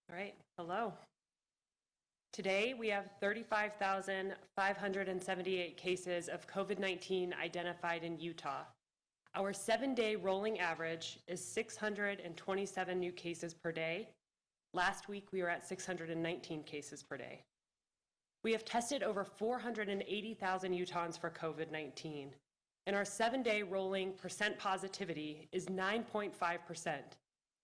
All right, hello. Today we have 35,578 cases of COVID-19 identified in Utah. Our 7-day rolling average is 627 new cases per day. Last week we were at 619 cases per day. We have tested over 480,000 Utahns for COVID-19, and our 7-day rolling percent positivity is 9.5%.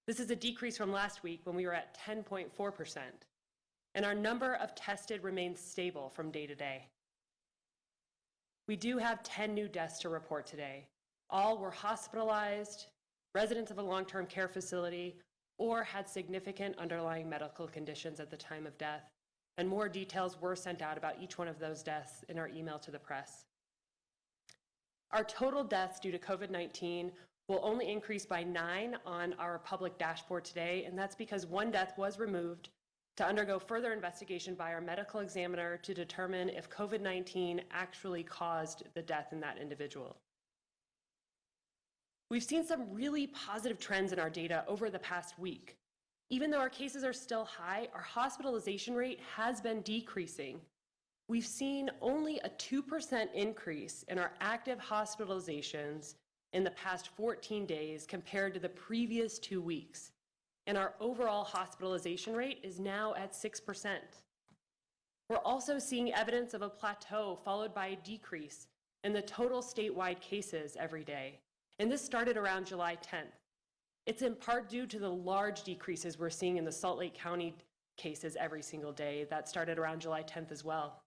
This is a decrease from last week when we were at 10.4%. And our number of tested remains stable from day to day. We do have 10 new deaths to report today. All were hospitalized, residents of a long-term care facility, or had significant underlying medical conditions at the time of death. And more details were sent out about each one of those deaths in our email to the press. Our total deaths due to COVID-19 will only increase by 9 on our public dashboard today, and that's because one death was removed to undergo further investigation by our medical examiner to determine if COVID-19 actually caused the death in that individual. We've seen some really positive trends in our data over the past week. Even though our cases are still high, our hospitalization rate has been decreasing. We've seen only a 2% increase in our active hospitalizations in the past 14 days compared to the previous 2 weeks. And our overall hospitalization rate is now at 6%. We're also seeing evidence of a plateau followed by a decrease in the total statewide cases every day. And this started around July 10th. It's in part due to the large decreases we're seeing in the Salt Lake County cases every single day. That started around July 10th as well.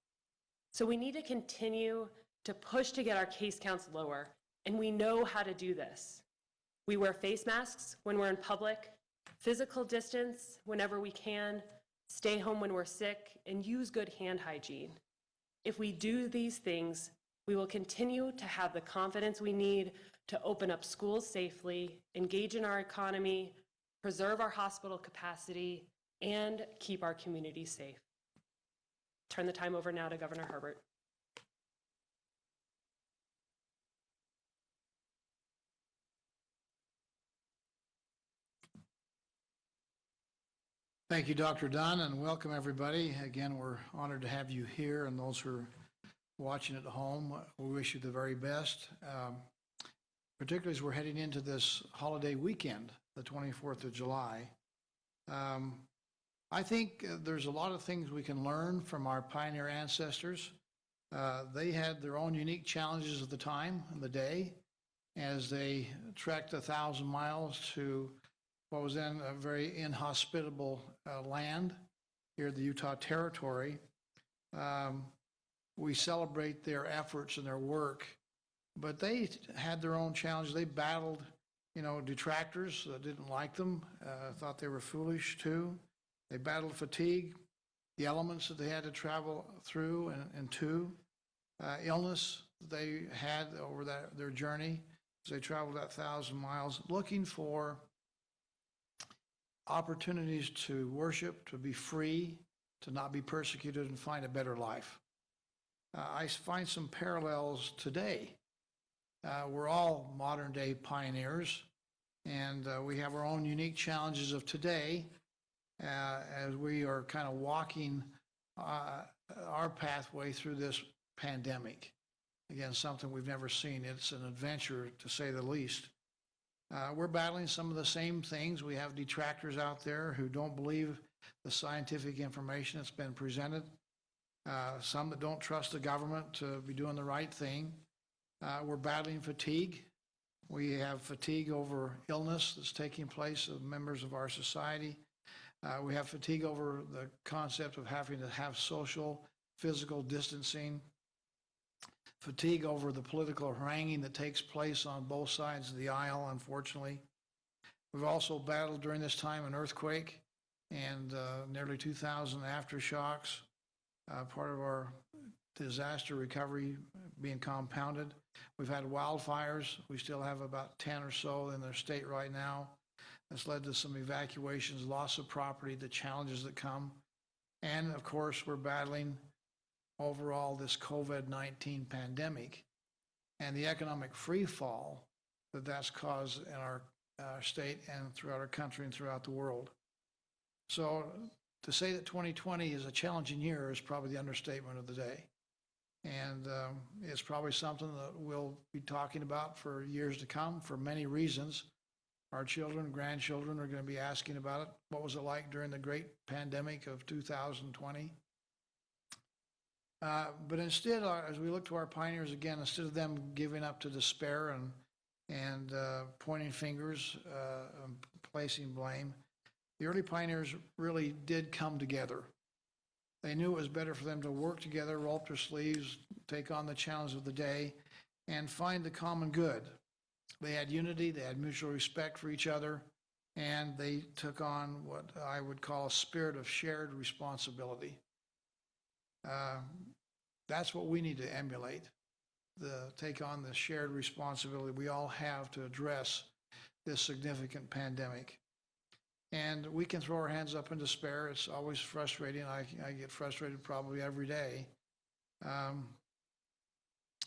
So we need to continue to push to get our case counts lower, and we know how to do this. We wear face masks when we're in public, physical distance whenever we can, stay home when we're sick, and use good hand hygiene. If we do these things, we will continue to have the confidence we need to open up schools safely, engage in our economy, preserve our hospital capacity, and keep our communities safe. Turn the time over now to Governor Herbert. Thank you, Dr. Dunn, and welcome everybody. Again, we're honored to have you here, and those who are watching at home, we wish you the very best, particularly as we're heading into this holiday weekend, the 24th of July. I think there's a lot of things we can learn from our pioneer ancestors. They had their own unique challenges of the time and the day as they trekked 1,000 miles to what was then a very inhospitable land here in the Utah Territory. We celebrate their efforts and their work, but they had their own challenges. They battled, detractors that didn't like them, thought they were foolish too. They battled fatigue, the elements that they had to travel through and to, illness they had over their journey as they traveled that 1,000 miles, looking for opportunities to worship, to be free, to not be persecuted, and find a better life. I find some parallels today. We're all modern day pioneers, and we have our own unique challenges of today as we are kind of walking our pathway through this pandemic. Again, something we've never seen. It's an adventure, to say the least. We're battling some of the same things. We have detractors out there who don't believe the scientific information that's been presented. Some that don't trust the government to be doing the right thing. We're battling fatigue. We have fatigue over illness that's taking place of members of our society. We have fatigue over the concept of having to have social, physical distancing. Fatigue over the political haranguing that takes place on both sides of the aisle, unfortunately. We've also battled during this time an earthquake and nearly 2,000 aftershocks, part of our disaster recovery being compounded. We've had wildfires. We still have about 10 or so in the state right now. That's led to some evacuations, loss of property, the challenges that come. And of course, we're battling overall this COVID-19 pandemic and the economic free fall that that's caused in our state and throughout our country and throughout the world. So to say that 2020 is a challenging year is probably the understatement of the day. And it's probably something that we'll be talking about for years to come for many reasons. Our children, grandchildren are going to be asking about it. What was it like during the great pandemic of 2020? But instead, as we look to our pioneers again, instead of them giving up to despair and pointing fingers, and placing blame, the early pioneers really did come together. They knew it was better for them to work together, roll up their sleeves, take on the challenge of the day, and find the common good. They had unity, they had mutual respect for each other, and they took on what I would call a spirit of shared responsibility. That's what we need to emulate, take on the shared responsibility we all have to address this significant pandemic. And we can throw our hands up in despair. It's always frustrating. I get frustrated probably every day.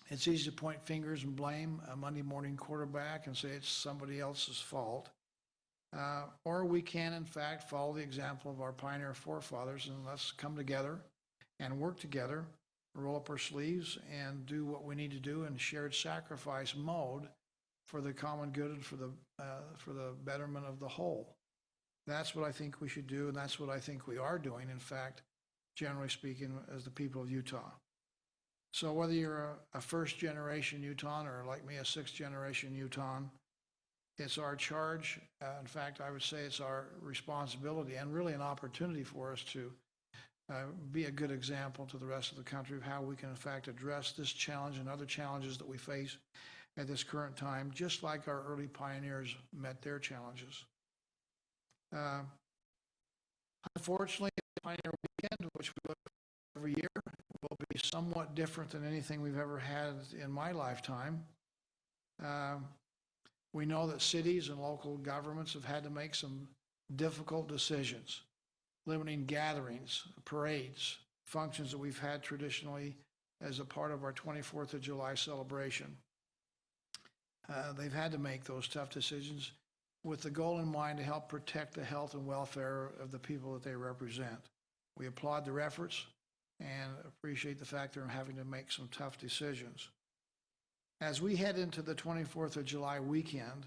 It's easy to point fingers and blame a Monday morning quarterback and say it's somebody else's fault. Or we can, in fact, follow the example of our pioneer forefathers and let's come together and work together, roll up our sleeves and do what we need to do in shared sacrifice mode for the common good and for the betterment of the whole. That's what I think we should do, and that's what I think we are doing, in fact, generally speaking, as the people of Utah. So whether you're a first-generation Utahn or like me, a sixth-generation Utahn, it's our charge. In fact, I would say it's our responsibility and really an opportunity for us to be a good example to the rest of the country of how we can, in fact, address this challenge and other challenges that we face at this current time, just like our early pioneers met their challenges. Unfortunately, the Pioneer Weekend, which we look every year, will be somewhat different than anything we've ever had in my lifetime. We know that cities and local governments have had to make some difficult decisions, limiting gatherings, parades, functions that we've had traditionally as a part of our 24th of July celebration. They've had to make those tough decisions with the goal in mind to help protect the health and welfare of the people that they represent. We applaud their efforts and appreciate the fact they're having to make some tough decisions. As we head into the 24th of July weekend,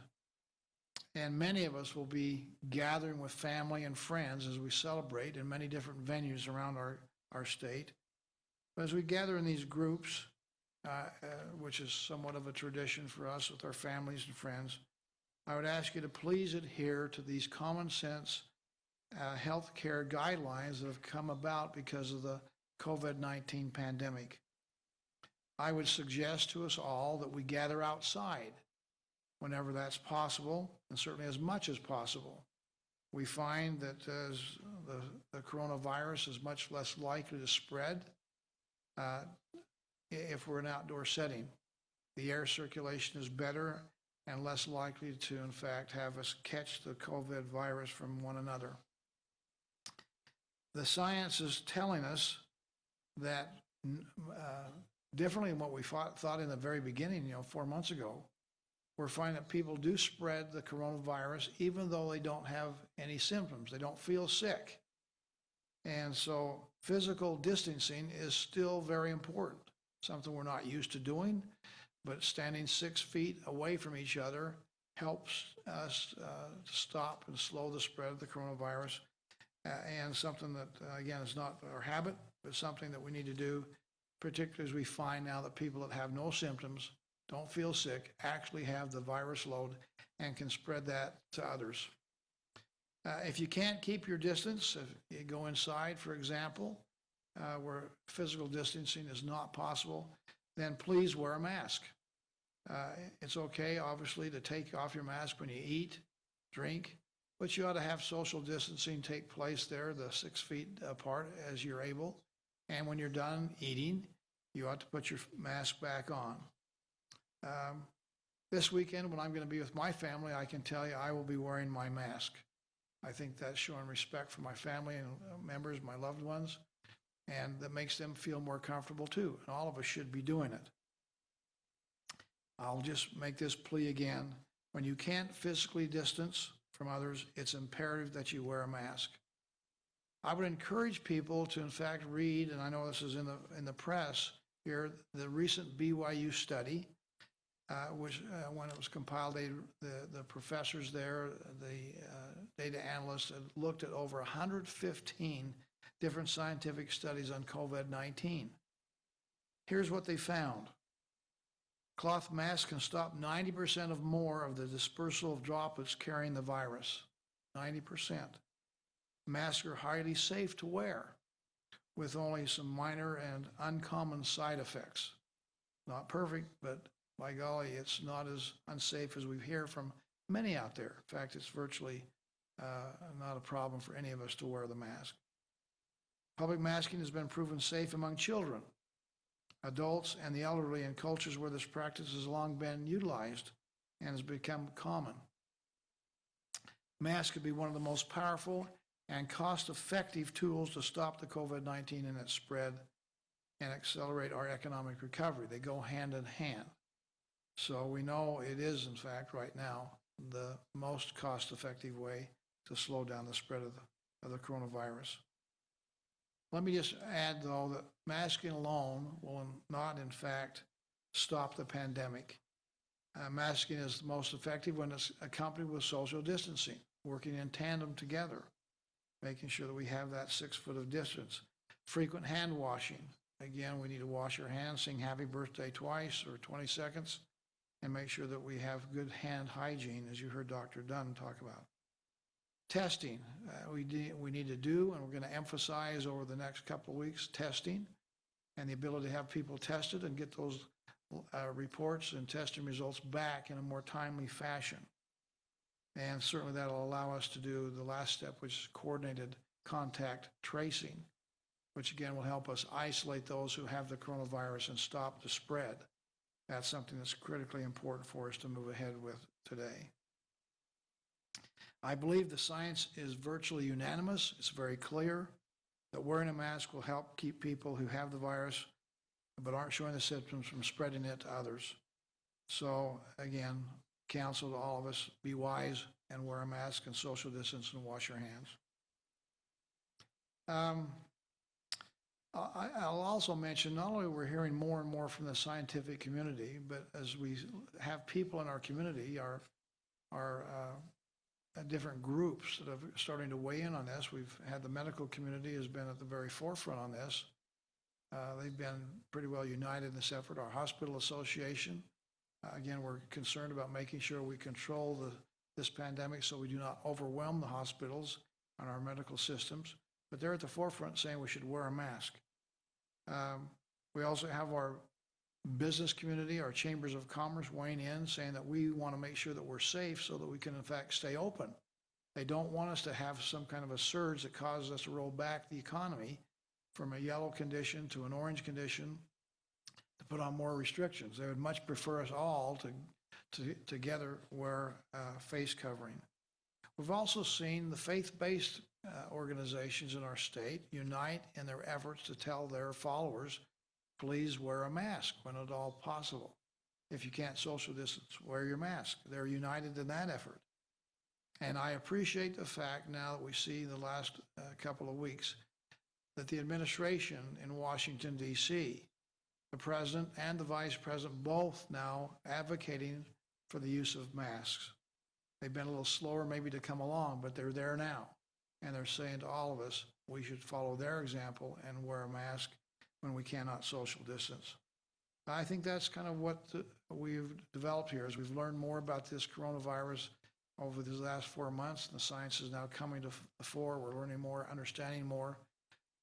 and many of us will be gathering with family and friends as we celebrate in many different venues around our state. But as we gather in these groups, which is somewhat of a tradition for us with our families and friends, I would ask you to please adhere to these common sense healthcare guidelines that have come about because of the COVID-19 pandemic. I would suggest to us all that we gather outside whenever that's possible, and certainly as much as possible. We find that as the coronavirus is much less likely to spread if we're in an outdoor setting. The air circulation is better and less likely to, in fact, have us catch the COVID virus from one another. The science is telling us that differently than what we thought in the very beginning, 4 months ago, we're finding that people do spread the coronavirus even though they don't have any symptoms. They don't feel sick. And so physical distancing is still very important, something we're not used to doing, but standing 6 feet away from each other helps us to stop and slow the spread of the coronavirus, and something that, again, is not our habit, but something that we need to do, particularly as we find now that people that have no symptoms, don't feel sick, actually have the virus load and can spread that to others. If you can't keep your distance, if you go inside, for example, where physical distancing is not possible, then please wear a mask. It's okay, obviously, to take off your mask when you eat, drink, but you ought to have social distancing take place there, the 6 feet apart as you're able. And when you're done eating, you ought to put your mask back on. This weekend, when I'm going to be with my family, I can tell you I will be wearing my mask. I think that's showing respect for my family and members, my loved ones, and that makes them feel more comfortable too. And all of us should be doing it. I'll just make this plea again. When you can't physically distance from others, it's imperative that you wear a mask. I would encourage people to, in fact, read, and I know this is in the press here, the recent BYU study, which when it was compiled, the professors there, the data analysts had looked at over 115 different scientific studies on COVID-19. Here's what they found. Cloth masks can stop 90% of more of the dispersal of droplets carrying the virus. 90%. Masks are highly safe to wear with only some minor and uncommon side effects. Not perfect, but by golly, it's not as unsafe as we hear from many out there. In fact, it's virtually not a problem for any of us to wear the mask. Public masking has been proven safe among children, adults, and the elderly in cultures where this practice has long been utilized and has become common. Masks could be one of the most powerful and cost-effective tools to stop the COVID-19 and its spread and accelerate our economic recovery. They go hand in hand. So we know it is, in fact, right now, the most cost-effective way to slow down the spread of the coronavirus. Let me just add, though, that masking alone will not, in fact, stop the pandemic. Masking is the most effective when it's accompanied with social distancing, working in tandem together, making sure that we have that 6 foot of distance. Frequent hand washing. Again, we need to wash our hands, sing happy birthday twice or 20 seconds, and make sure that we have good hand hygiene, as you heard Dr. Dunn talk about. Testing, we need to do, and we're going to emphasize over the next couple of weeks, testing and the ability to have people tested and get those reports and testing results back in a more timely fashion. And certainly that'll allow us to do the last step, which is coordinated contact tracing, which again will help us isolate those who have the coronavirus and stop the spread. That's something that's critically important for us to move ahead with today. I believe the science is virtually unanimous. It's very clear that wearing a mask will help keep people who have the virus but aren't showing the symptoms from spreading it to others. So again, counsel to all of us, be wise and wear a mask and social distance and wash your hands. I'll also mention, not only we're hearing more and more from the scientific community, but as we have people in our community, our different groups that are starting to weigh in on this. We've had the medical community has been at the very forefront on this. They've been pretty well united in this effort. Our hospital association, again, we're concerned about making sure we control this pandemic so we do not overwhelm the hospitals and our medical systems. But they're at the forefront saying we should wear a mask. We also have our business community, our chambers of commerce weighing in, saying that we want to make sure that we're safe so that we can, in fact, stay open. They don't want us to have some kind of a surge that causes us to roll back the economy from a yellow condition to an orange condition to put on more restrictions. They would much prefer us all to together wear face covering. We've also seen the faith-based organizations in our state unite in their efforts to tell their followers, please wear a mask when at all possible. If you can't social distance, wear your mask. They're united in that effort. And I appreciate the fact now that we see the last couple of weeks that the administration in Washington, D.C., the president and the vice president both now advocating for the use of masks. They've been a little slower maybe to come along, but they're there now. And they're saying to all of us, we should follow their example and wear a mask when we cannot social distance. I think that's kind of what we've developed here as we've learned more about this coronavirus over these last 4 months. The science is now coming to the fore. We're learning more, understanding more.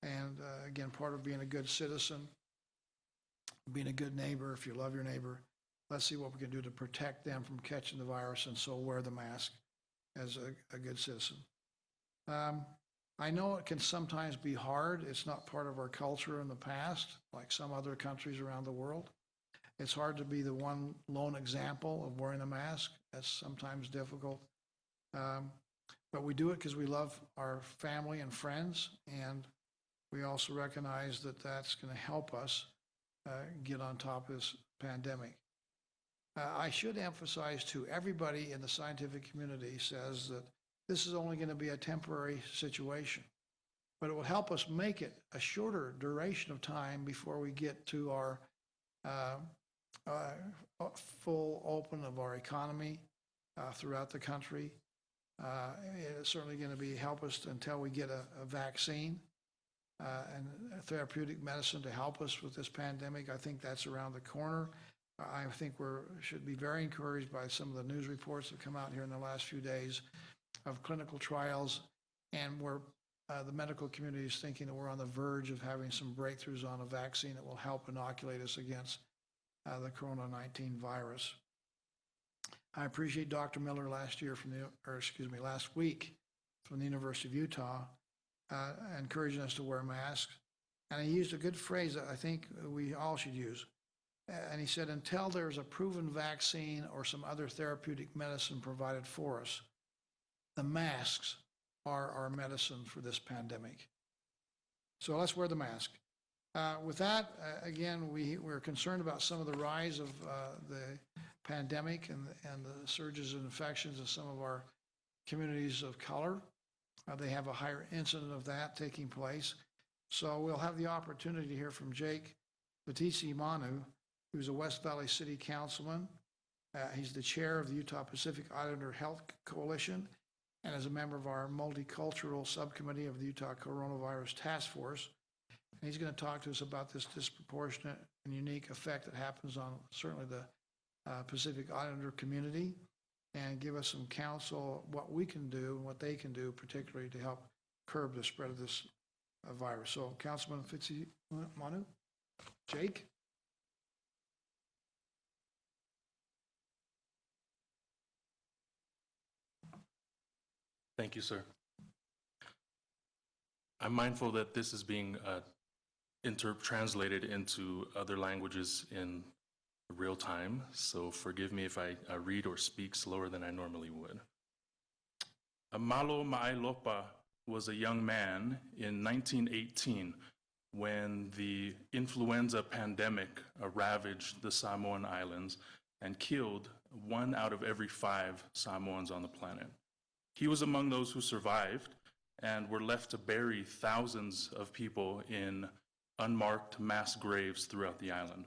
And again, part of being a good citizen, being a good neighbor, if you love your neighbor, let's see what we can do to protect them from catching the virus, and so wear the mask as a good citizen. I know it can sometimes be hard. It's not part of our culture in the past, like some other countries around the world. It's hard to be the one lone example of wearing a mask. That's sometimes difficult. But we do it because we love our family and friends, and we also recognize that that's going to help us get on top of this pandemic. I should emphasize too, everybody in the scientific community says that this is only going to be a temporary situation. but it will help us make it a shorter duration of time before we get to our full open of our economy throughout the country. It's certainly going to help us until we get a vaccine and a therapeutic medicine to help us with this pandemic. I think that's around the corner. I think should be very encouraged by some of the news reports that come out here in the last few days of clinical trials, and where the medical community is thinking that we're on the verge of having some breakthroughs on a vaccine that will help inoculate us against the COVID-19 virus. I appreciate Dr. Miller last week from the University of Utah encouraging us to wear masks. And he used a good phrase that I think we all should use. And he said, until there's a proven vaccine or some other therapeutic medicine provided for us, the masks are our medicine for this pandemic. So let's wear the mask. With that, again, we're concerned about some of the rise of the pandemic and the surges in infections in some of our communities of color. They have a higher incident of that taking place. So we'll have the opportunity to hear from Jake Batisi Manu, who's a West Valley City Councilman. He's the chair of the Utah Pacific Islander Health Coalition and is a member of our multicultural subcommittee of the Utah Coronavirus Task Force. And he's going to talk to us about this disproportionate and unique effect that happens on certainly the Pacific Islander community, and give us some counsel what we can do and what they can do, particularly to help curb the spread of this virus. So, Councilman Fitzy Manu, Jake. Thank you, sir. I'm mindful that this is being translated into other languages in real time, so forgive me if I read or speak slower than I normally would. Amalo Ma'ailopa was a young man in 1918 when the influenza pandemic ravaged the Samoan Islands and killed 1 out of every 5 Samoans on the planet. He was among those who survived and were left to bury thousands of people in unmarked mass graves throughout the island.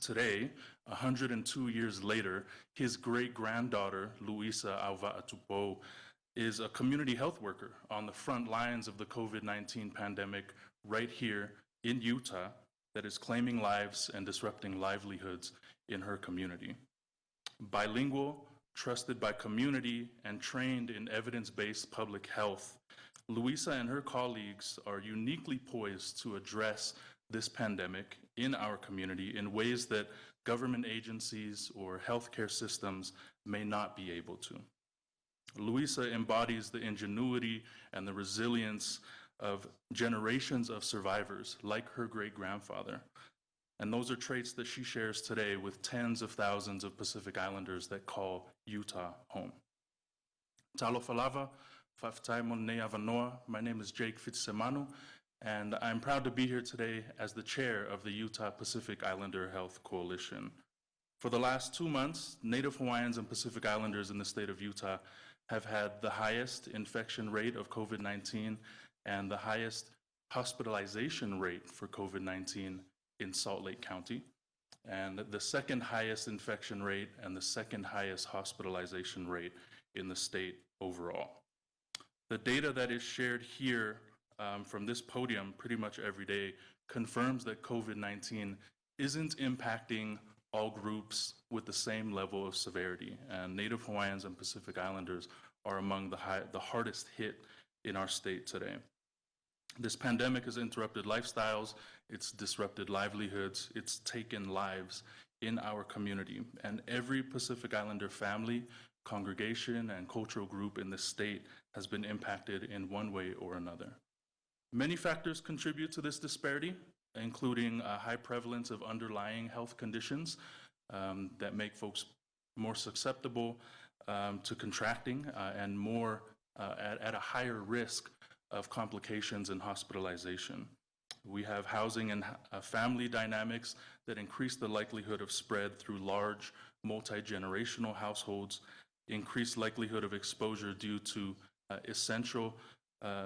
Today, 102 years later, his great-granddaughter, Luisa Auva-Atupo, is a community health worker on the front lines of the COVID-19 pandemic right here in Utah that is claiming lives and disrupting livelihoods in her community. Bilingual, trusted by community, and trained in evidence-based public health, Luisa and her colleagues are uniquely poised to address this pandemic in our community in ways that government agencies or healthcare systems may not be able to. Luisa embodies the ingenuity and the resilience of generations of survivors like her great-grandfather. And those are traits that she shares today with tens of thousands of Pacific Islanders that call Utah home. Talo falava, faftaimon ne avanoa. My name is Jake Fitzsimanu, and I'm proud to be here today as the chair of the Utah Pacific Islander Health Coalition. For the last 2 months, Native Hawaiians and Pacific Islanders in the state of Utah have had the highest infection rate of COVID-19 and the highest hospitalization rate for COVID-19 in Salt Lake County, and the second highest infection rate and the second highest hospitalization rate in the state overall. The data that is shared here from this podium pretty much every day confirms that COVID-19 isn't impacting all groups with the same level of severity, and Native Hawaiians and Pacific Islanders are among the hardest hit in our state today. This pandemic has interrupted lifestyles, it's disrupted livelihoods, it's taken lives in our community, and every Pacific Islander family, congregation, and cultural group in the state has been impacted in one way or another. Many factors contribute to this disparity, including a high prevalence of underlying health conditions that make folks more susceptible to contracting and more at a higher risk of complications and hospitalization. We have housing and family dynamics that increase the likelihood of spread through large multi-generational households, increased likelihood of exposure due to essential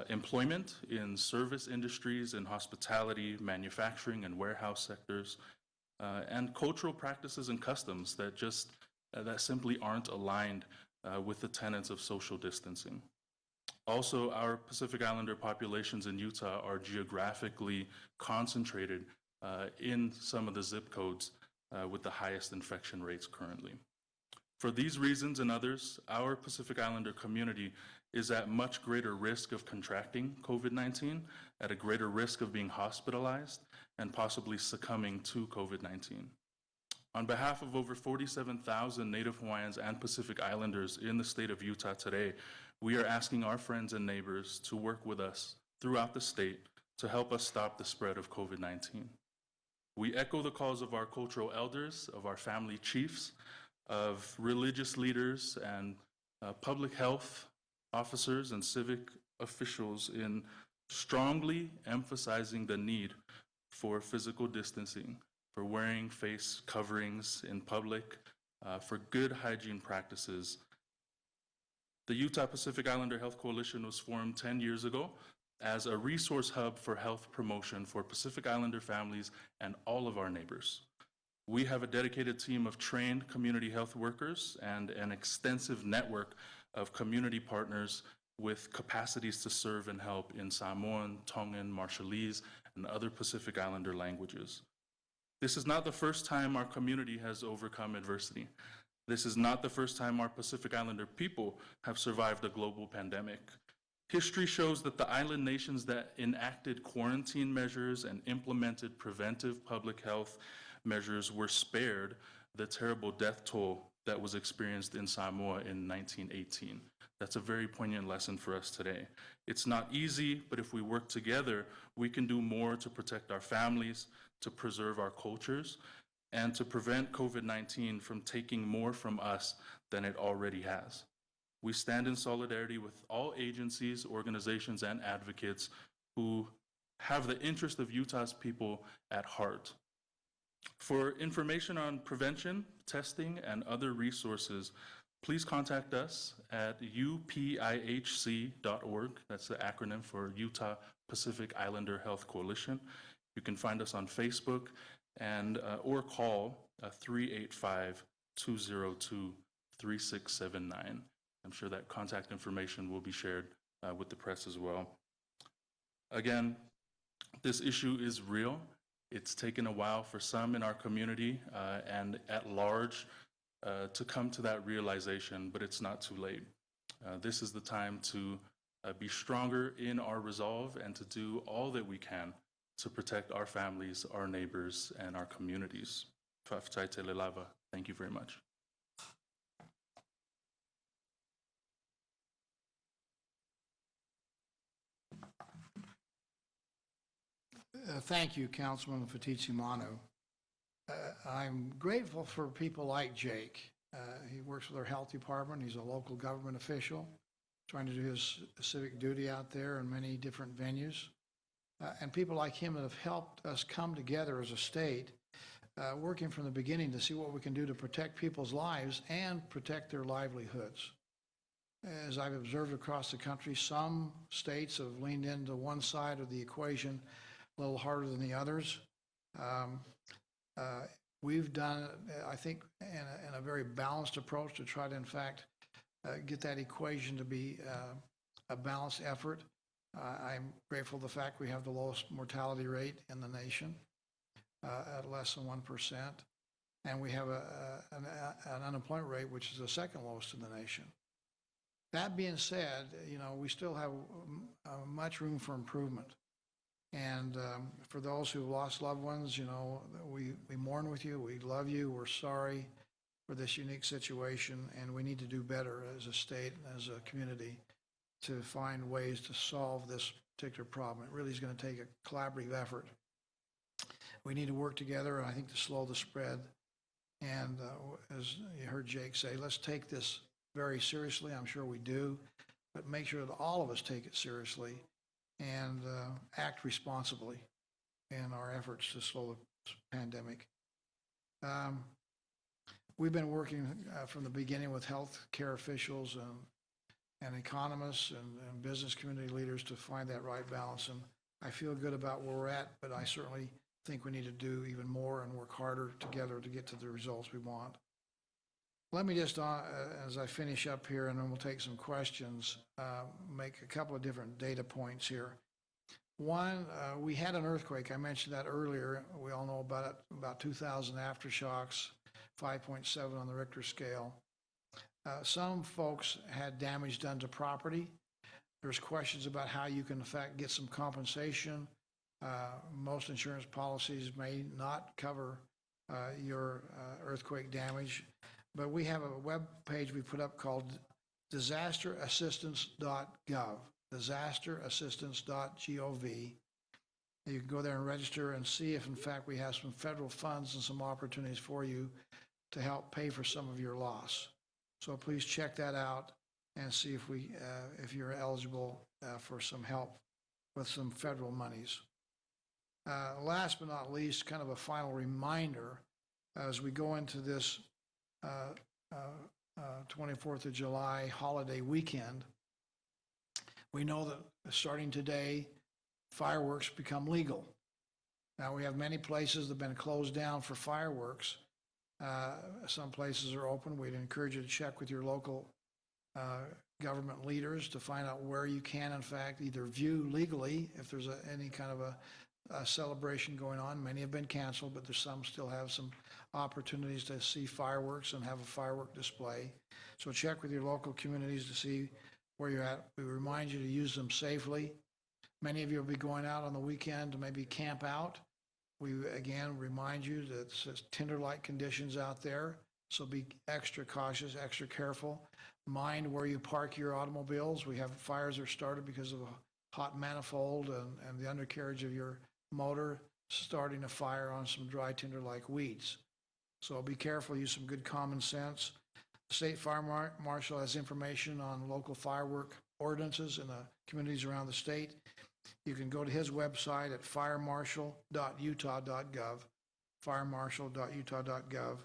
employment in service industries, in hospitality, manufacturing, and warehouse sectors, and cultural practices and customs that simply aren't aligned with the tenets of social distancing. Also, our Pacific Islander populations in Utah are geographically concentrated in some of the zip codes with the highest infection rates currently. For these reasons and others, our Pacific Islander community is at much greater risk of contracting COVID-19, at a greater risk of being hospitalized, and possibly succumbing to COVID-19. On behalf of over 47,000 Native Hawaiians and Pacific Islanders in the state of Utah today, we are asking our friends and neighbors to work with us throughout the state to help us stop the spread of COVID-19. We echo the calls of our cultural elders, of our family chiefs, of religious leaders and public health officers and civic officials in strongly emphasizing the need for physical distancing, for wearing face coverings in public, for good hygiene practices. The Utah Pacific Islander Health Coalition was formed 10 years ago as a resource hub for health promotion for Pacific Islander families and all of our neighbors. We have a dedicated team of trained community health workers and an extensive network of community partners with capacities to serve and help in Samoan, Tongan, Marshallese, and other Pacific Islander languages. This is not the first time our community has overcome adversity. This is not the first time our Pacific Islander people have survived a global pandemic. History shows that the island nations that enacted quarantine measures and implemented preventive public health measures were spared the terrible death toll that was experienced in Samoa in 1918. That's a very poignant lesson for us today. It's not easy, but if we work together, we can do more to protect our families, to preserve our cultures, and to prevent COVID-19 from taking more from us than it already has. We stand in solidarity with all agencies, organizations, and advocates who have the interest of Utah's people at heart. For information on prevention, testing, and other resources, please contact us at upihc.org. That's the acronym for Utah Pacific Islander Health Coalition. You can find us on Facebook and or call 385-202-3679. I'm sure that contact information will be shared with the press as well. Again, this issue is real. It's taken a while for some in our community and at large to come to that realization, but it's not too late. This is the time to be stronger in our resolve and to do all that we can to protect our families, our neighbors, and our communities. Thank you very much. Thank you, Councilman Fatichi-Manu. I'm grateful for people like Jake. He works with our health department. He's a local government official trying to do his civic duty out there in many different venues. And people like him that have helped us come together as a state, working from the beginning to see what we can do to protect people's lives and protect their livelihoods. As I've observed across the country, some states have leaned into one side of the equation a little harder than the others. We've done, I think, in a very balanced approach to try to, in fact, get that equation to be a balanced effort. I'm grateful for the fact we have the lowest mortality rate in the nation at less than 1%. And we have an unemployment rate which is the second lowest in the nation. That being said, you know, we still have much room for improvement. And for those who have lost loved ones, you know, we mourn with you, we love you, we're sorry for this unique situation, and we need to do better as a state and as a community to find ways to solve this particular problem. It really is going to take a collaborative effort. We need to work together, I think, to slow the spread. And as you heard Jake say, let's take this very seriously. I'm sure we do, but make sure that all of us take it seriously and act responsibly in our efforts to slow the pandemic. We've been working from the beginning with health care officials and economists and business community leaders to find that right balance. And I feel good about where we're at, but I certainly think we need to do even more and work harder together to get to the results we want. Let me just, as I finish up here, and then we'll take some questions, make a couple of different data points here. One, we had an earthquake. I mentioned that earlier. We all know about it, about 2,000 aftershocks, 5.7 on the Richter scale. Some folks had damage done to property. There's questions about how you can, in fact, get some compensation. Most insurance policies may not cover your earthquake damage, but we have a web page we put up called disasterassistance.gov, disasterassistance.gov. You can go there and register and see if, in fact, we have some federal funds and some opportunities for you to help pay for some of your loss. So please check that out and see if you're eligible for some help with some federal monies. Last but not least, kind of a final reminder as we go into this 24th of July holiday weekend. We know that starting today, fireworks become legal. Now, we have many places that have been closed down for fireworks. Some places are open. We'd encourage you to check with your local government leaders to find out where you can, in fact, either view legally if there's any kind of a celebration going on. Many have been canceled, but there's some still have some opportunities to see fireworks and have a firework display. So check with your local communities to see where you're at. We remind you to use them safely. Many of you will be going out on the weekend to maybe camp out. We again remind you that it's tinder-like conditions out there, so be extra cautious, extra careful. Mind where you park your automobiles. We have fires that are started because of a hot manifold and the undercarriage of your motor starting a fire on some dry tinder-like weeds. So be careful, use some good common sense. The State Fire Marshal has information on local firework ordinances in the communities around the state. You can go to his website at firemarshal.utah.gov, firemarshal.utah.gov.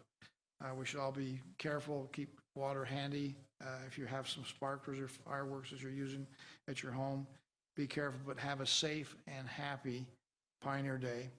We should all be careful, keep water handy. If you have some sparklers or fireworks that you're using at your home, be careful, but have a safe and happy Pioneer Day.